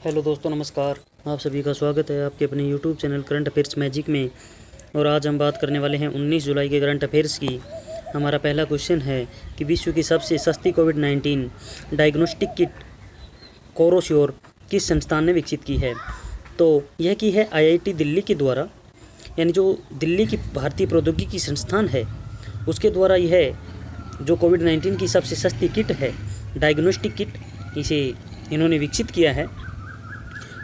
Hello दोस्तों, नमस्कार। आप सभी का स्वागत है आपके अपने YouTube channel current affairs magic में। और आज हम बात करने वाले हैं 19 जुलाई के करंट अफेयर्स की। हमारा पहला क्वेश्चन है कि विश्व की सबसे सस्ती कोविड-19 डायग्नोस्टिक किट कोरोश्योर किस संस्थान ने विकसित की है? तो यह की है आईआईटी दिल्ली के द्वारा, यानी जो दिल्ली की भारतीय प्रौद्योगिकी संस्थान है उसके द्वारा यह जो कोविड-19 की सबसे सस्ती किट है, डायग्नोस्टिक किट, इसे इन्होंने विकसित किया है।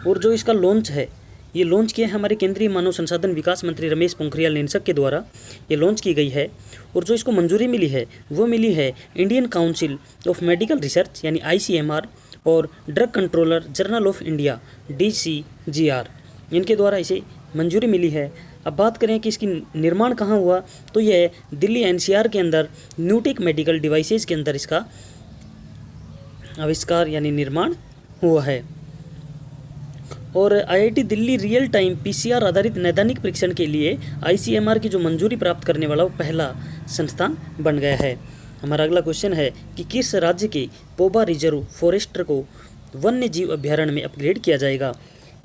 और जो इसका लॉन्च है, ये लॉन्च किया है हमारे केंद्रीय मानव संसाधन विकास मंत्री रमेश पोखरियाल निशंक के द्वारा ये लॉन्च की गई है। और जो इसको मंजूरी मिली है वो मिली है Indian council of medical research यानी आईसीएमआर और drug controller journal of India DCGR, इनके द्वारा इसे मंजूरी मिली है। अब बात करें कि इसकी निर्माण कहाँ हुआ, तो यह दिल्ली NCR के अंदर न्यूटेक मेडिकल डिवाइसेज के अंदर इसका आविष्कार यानी निर्माण हुआ है। और IIT Delhi real time PCR आधारित नैदानिक परीक्षण के लिए ICMR की जो मंजूरी प्राप्त करने वाला वो पहला संस्थान बन गया है। हमारा अगला क्वेश्चन है कि किस राज्य के पोबा रिजर्व फॉरेस्ट को वन्य जीव अभ्यारण्य में अपग्रेड किया जाएगा?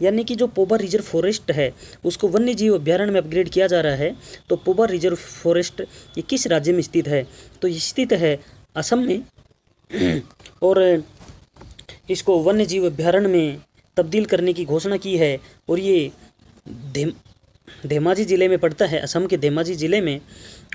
यानी कि जो पोबा रिजर्व फॉरेस्ट है उसको वन्य जीव अभ्यारण्य में अपग्रेड किया जा रहा है। तो पोबा रिजर्व फॉरेस्ट ये किस राज्य में स्थित है? तो ये स्थित है असम में। और इसको वन्य जीव अभ्यारण्य में तब्दील करने की घोषणा की है। और ये धेमाजी ज़िले में पड़ता है, असम के धेमाजी ज़िले में।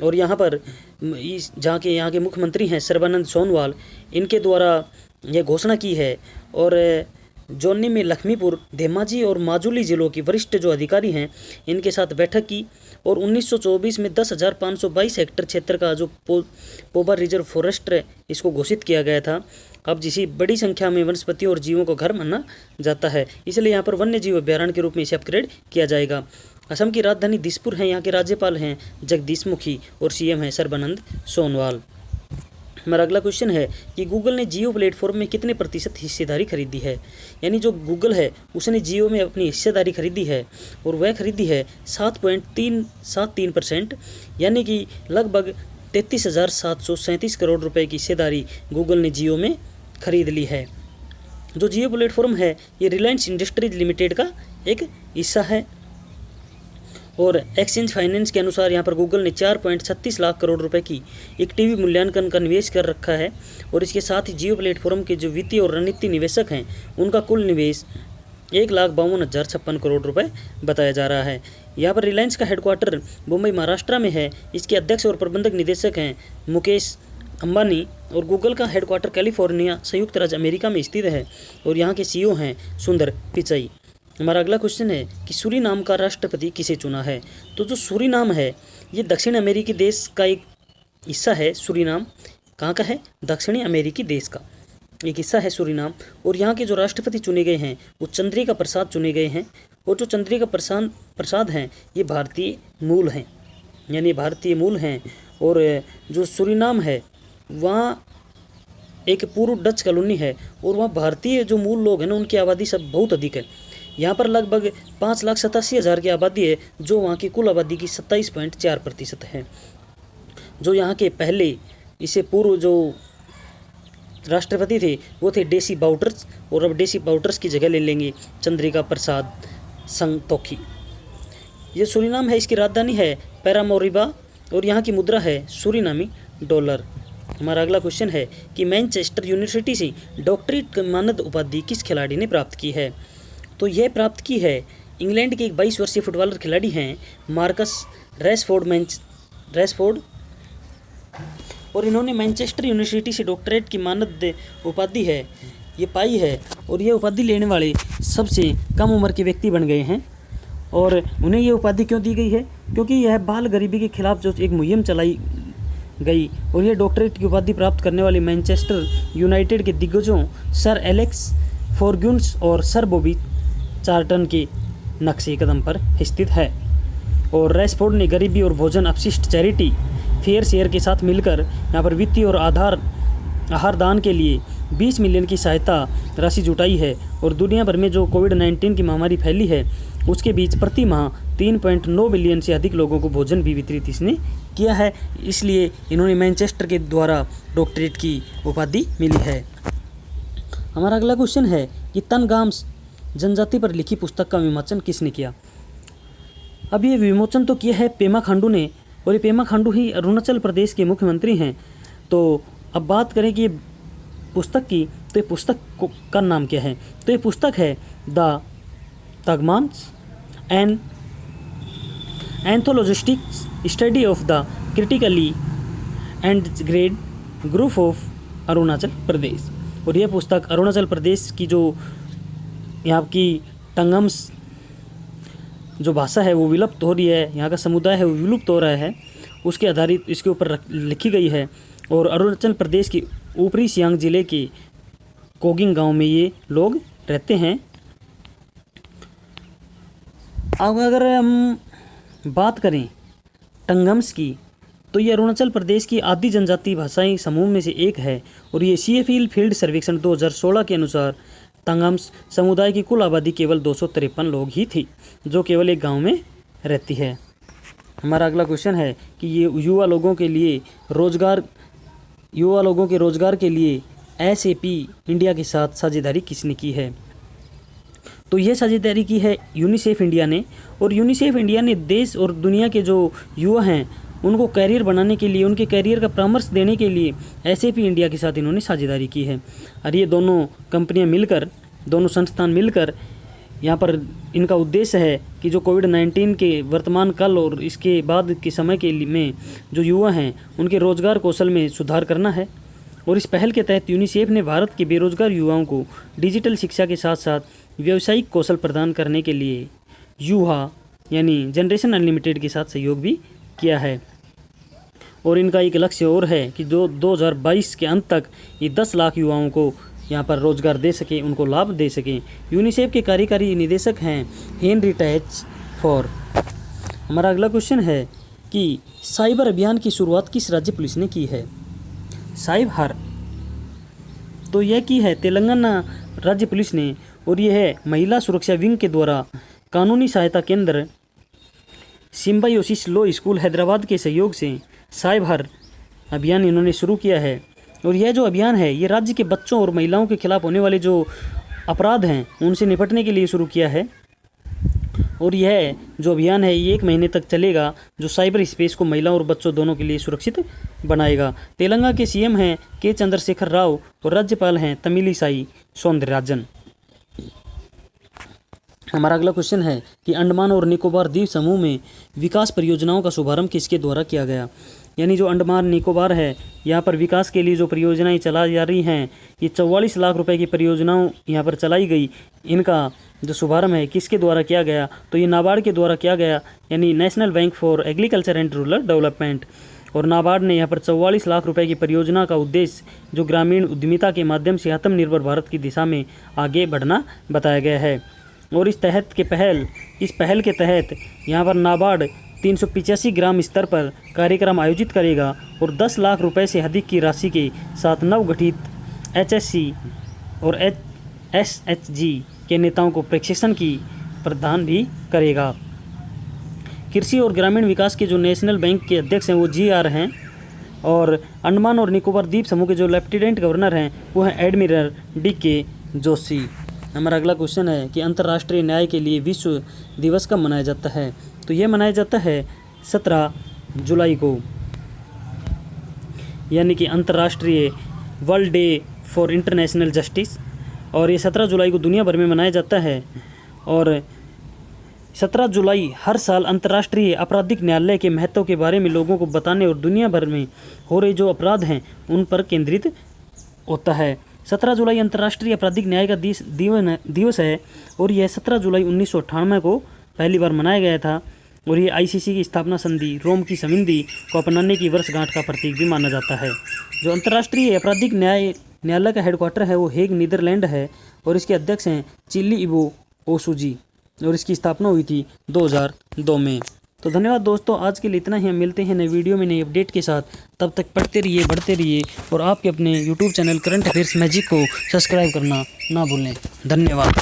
और यहाँ पर यहाँ के मुख्यमंत्री हैं सर्बानंद सोनोवाल, इनके द्वारा यह घोषणा की है। और जोनी में लखीमपुर, धेमाजी और माजुली ज़िलों की वरिष्ठ जो अधिकारी हैं इनके साथ बैठक की। और 1924 में 10,522 हेक्टेयर क्षेत्र का जो पोबा रिजर्व फॉरेस्ट है इसको घोषित किया गया था। अब जिसे बड़ी संख्या में वनस्पतियों और जीवों को घर माना जाता है, इसलिए यहाँ पर वन्य जीव अभ्यारण्य के रूप में इसे अपग्रेड किया जाएगा। असम की राजधानी दिसपुर है, यहाँ के राज्यपाल हैं जगदीश मुखी और CM हैं सर्बानंद सोनोवाल। हमारा अगला क्वेश्चन है कि गूगल ने जियो प्लेटफॉर्म में कितने प्रतिशत हिस्सेदारी खरीदी है? यानी जो गूगल है उसने जियो में अपनी हिस्सेदारी खरीदी है और वह खरीदी है 7.373%, यानी कि लगभग 33,737 करोड़ रुपए की हिस्सेदारी गूगल ने जियो में खरीद ली है। जो जियो प्लेटफॉर्म है ये रिलायंस इंडस्ट्रीज लिमिटेड का एक हिस्सा है। और एक्सचेंज फाइनेंस के अनुसार यहाँ पर गूगल ने 4.36 लाख करोड़ रुपए की इक्विटी मूल्यांकन का निवेश कर रखा है। और इसके साथ ही जियो प्लेटफॉर्म के जो वित्तीय और रणनीति निवेशक हैं उनका कुल निवेश 1,52,056 करोड़ रुपए बताया जा रहा है। यहाँ पर रिलायंस का हेडक्वार्टर मुंबई महाराष्ट्र में है। इसके अध्यक्ष और प्रबंधक निदेशक हैं मुकेश अंबानी। और गूगल का हेडक्वार्टर कैलिफोर्निया संयुक्त राज्य अमेरिका में स्थित है। और यहाँ के CEO हैं सुंदर पिचाई। हमारा अगला क्वेश्चन है कि सूरीनाम का राष्ट्रपति किसे चुना है? तो जो सूरीनाम है ये दक्षिण अमेरिकी देश का एक हिस्सा है। सूरीनाम कहाँ का है? दक्षिणी अमेरिकी देश का एक हिस्सा है सूरीनाम। और यहाँ के जो राष्ट्रपति चुने गए हैं वो चंद्रिका प्रसाद चुने गए हैं। और जो चंद्रिका प्रसाद हैं ये भारतीय मूल हैं, यानी भारतीय मूल हैं। और जो सूरीनाम है वहाँ एक पूर्व डच कॉलोनी है और वहाँ भारतीय जो मूल लोग हैं ना उनकी आबादी सब बहुत अधिक है। यहाँ पर लगभग 5,87,000 की आबादी है, जो वहाँ की कुल आबादी की 27.4% है। जो यहाँ के पहले इससे पूर्व जो राष्ट्रपति थे वो थे डेसी बाउटर्स, और अब डेसी बाउटर्स की जगह ले लेंगे चंद्रिका प्रसाद संतोखी। ये सूरीनाम है, इसकी राजधानी है पैरामोरिबा और यहाँ की मुद्रा है सूरीनामी डॉलर। हमारा अगला क्वेश्चन है कि मैनचेस्टर यूनिवर्सिटी से डॉक्टरेट मानद उपाधि किस खिलाड़ी ने प्राप्त की है? तो यह प्राप्त की है इंग्लैंड के एक 22 वर्षीय फुटबॉलर खिलाड़ी हैं मार्कस रैशफोर्ड। और इन्होंने मैनचेस्टर यूनिवर्सिटी से डॉक्टरेट की मानद उपाधि है ये पाई है। और ये उपाधि लेने वाले सबसे कम उम्र के व्यक्ति बन गए हैं। और उन्हें ये उपाधि क्यों दी गई है? क्योंकि यह बाल गरीबी के खिलाफ जो एक मुहिम चलाई गई। और ये डॉक्टरेट की उपाधि प्राप्त करने वाले मैनचेस्टर यूनाइटेड के दिग्गजों सर एलेक्स फॉर्ग्यून्स और सर बॉबी चार्टन के नक्शे कदम पर स्थित है। और रैशफोर्ड ने गरीबी और भोजन अपशिष्ट चैरिटी फेयर शेयर के साथ मिलकर यहाँ पर वित्तीय और आहार दान के लिए 20 मिलियन की सहायता राशि जुटाई है। और दुनिया भर में जो कोविड-19 की महामारी फैली है उसके बीच प्रति माह 3.9 बिलियन से अधिक लोगों को भोजन भी वितरित इसने किया है। इसलिए इन्होंने मैनचेस्टर के द्वारा डॉक्टरेट की उपाधि मिली है। हमारा अगला क्वेश्चन है कि जनजाति पर लिखी पुस्तक का विमोचन किसने किया? अब ये विमोचन तो किया है पेमा खांडू ने, और ये पेमा खांडू ही अरुणाचल प्रदेश के मुख्यमंत्री हैं। तो अब बात करें कि ये पुस्तक की, तो ये पुस्तक का नाम क्या है? तो ये पुस्तक है द तगमांस and anthologistic study of the critically and grade group of Arunachal Pradesh. और यह पुस्तक अरुणाचल प्रदेश की जो यहाँ की टंगम्स जो भाषा है वो विलुप्त हो रही है, यहाँ का समुदाय है वो विलुप्त हो रहा है, उसके आधारित इसके ऊपर लिखी गई है। और अरुणाचल प्रदेश की ऊपरी सियांग जिले के कोगिंग गांव में ये लोग रहते हैं। अब अगर हम बात करें टंगम्स की, तो ये अरुणाचल प्रदेश की आदि जनजाति भाषाई समूह में से एक है। और ये सीएफिल फील्ड सर्वेक्षण 2016 के अनुसार तंगम्स समुदाय की कुल आबादी केवल 253 लोग ही थी, जो केवल एक गांव में रहती है। हमारा अगला क्वेश्चन है कि ये युवा लोगों के रोजगार के लिए SAP इंडिया के साथ साझेदारी किसने की है? तो यह साझेदारी की है यूनिसेफ इंडिया ने। और यूनिसेफ इंडिया ने देश और दुनिया के जो युवा हैं उनको कैरियर बनाने के लिए, उनके कैरियर का परामर्श देने के लिए SAP इंडिया के साथ इन्होंने साझेदारी की है। और ये दोनों कंपनियां मिलकर, दोनों संस्थान मिलकर यहाँ पर इनका उद्देश्य है कि जो कोविड-19 के वर्तमान काल और इसके बाद के समय के में जो युवा हैं उनके रोजगार कौशल में सुधार करना है। और इस पहल के तहत यूनिसेफ ने भारत के बेरोजगार युवाओं को डिजिटल शिक्षा के साथ साथ व्यावसायिक कौशल प्रदान करने के लिए युवा यानी जनरेशन अनलिमिटेड के साथ सहयोग भी किया है। और इनका एक लक्ष्य और है कि जो 2022 के अंत तक ये 10 लाख युवाओं को यहाँ पर रोजगार दे सकें, उनको लाभ दे सकें। यूनिसेफ के कार्यकारी निदेशक हैं हेनरी टैचफोर। हमारा अगला क्वेश्चन है कि साइबर अभियान की शुरुआत किस राज्य पुलिस ने की है? साइबर, तो यह की है तेलंगाना राज्य पुलिस ने। और यह है महिला सुरक्षा विंग के द्वारा कानूनी सहायता केंद्र सिम्बायोसिस लॉ स्कूल हैदराबाद के सहयोग से साइबर अभियान इन्होंने शुरू किया है। और यह जो अभियान है ये राज्य के बच्चों और महिलाओं के खिलाफ होने वाले जो अपराध हैं उनसे निपटने के लिए शुरू किया है। और यह जो अभियान है ये 1 महीने तक चलेगा, जो साइबर स्पेस को महिलाओं और बच्चों दोनों के लिए सुरक्षित बनाएगा। तेलंगाना के CM हैं के चंद्रशेखर राव और राज्यपाल हैं तमिलिसाई सौंदरराजन। हमारा अगला क्वेश्चन है कि अंडमान और निकोबार द्वीप समूह में विकास परियोजनाओं का शुभारंभ किसके द्वारा किया गया? यानी जो अंडमान निकोबार है यहाँ पर विकास के लिए जो परियोजनाएं चलाई जा रही हैं, ये 44 लाख रुपए की परियोजनाओं यहाँ पर चलाई गई। इनका जो शुभारंभ है किसके द्वारा किया गया? तो ये नाबार्ड के द्वारा किया गया, यानी national bank for agriculture and rural development. और नाबार्ड ने यहाँ पर 44 लाख रुपए की परियोजना का उद्देश्य जो ग्रामीण उद्यमिता के माध्यम से आत्मनिर्भर भारत की दिशा में आगे बढ़ना बताया गया है। और इस पहल के तहत यहाँ पर नाबार्ड 385 ग्राम स्तर पर कार्यक्रम आयोजित करेगा और 10 लाख रुपए से अधिक की राशि के साथ नवगठित HSC और SHG के नेताओं को प्रशिक्षण की प्रदान भी करेगा। कृषि और ग्रामीण विकास के जो नेशनल बैंक के अध्यक्ष हैं वो GR हैं। और अंडमान और निकोबार द्वीप समूह के जो लेफ्टिनेंट गवर्नर हैं वो हैं एडमिरल DK जोशी। हमारा अगला क्वेश्चन है कि अंतर्राष्ट्रीय न्याय के लिए विश्व दिवस कब मनाया जाता है? तो ये मनाया जाता है 17 जुलाई को, यानी कि अंतर्राष्ट्रीय world day for international justice. और ये 17 जुलाई को दुनिया भर में मनाया जाता है। और 17 जुलाई हर साल अंतर्राष्ट्रीय आपराधिक न्यायालय के महत्व के बारे में लोगों को बताने और दुनिया भर में हो रहे जो अपराध हैं उन पर केंद्रित होता है। 17 जुलाई अंतर्राष्ट्रीय आपराधिक न्याय का दिवस है। और यह 17 जुलाई 1998 को पहली बार मनाया गया था। और ये ICC की स्थापना संधि रोम की संधि को अपनाने की वर्षगांठ का प्रतीक भी माना जाता है। जो अंतर्राष्ट्रीय आपराधिक न्यायालय का हेडक्वार्टर है वो हेग नीदरलैंड है। और इसके अध्यक्ष हैं चिल्ली इबो ओसुजी। और इसकी स्थापना हुई थी 2002 में। तो धन्यवाद दोस्तों, आज के लिए इतना ही। हम मिलते हैं नए वीडियो में नई अपडेट के साथ। तब तक पढ़ते रहिए, बढ़ते रहिए और आपके अपने YouTube channel current affairs magic को सब्सक्राइब करना ना भूलें। धन्यवाद।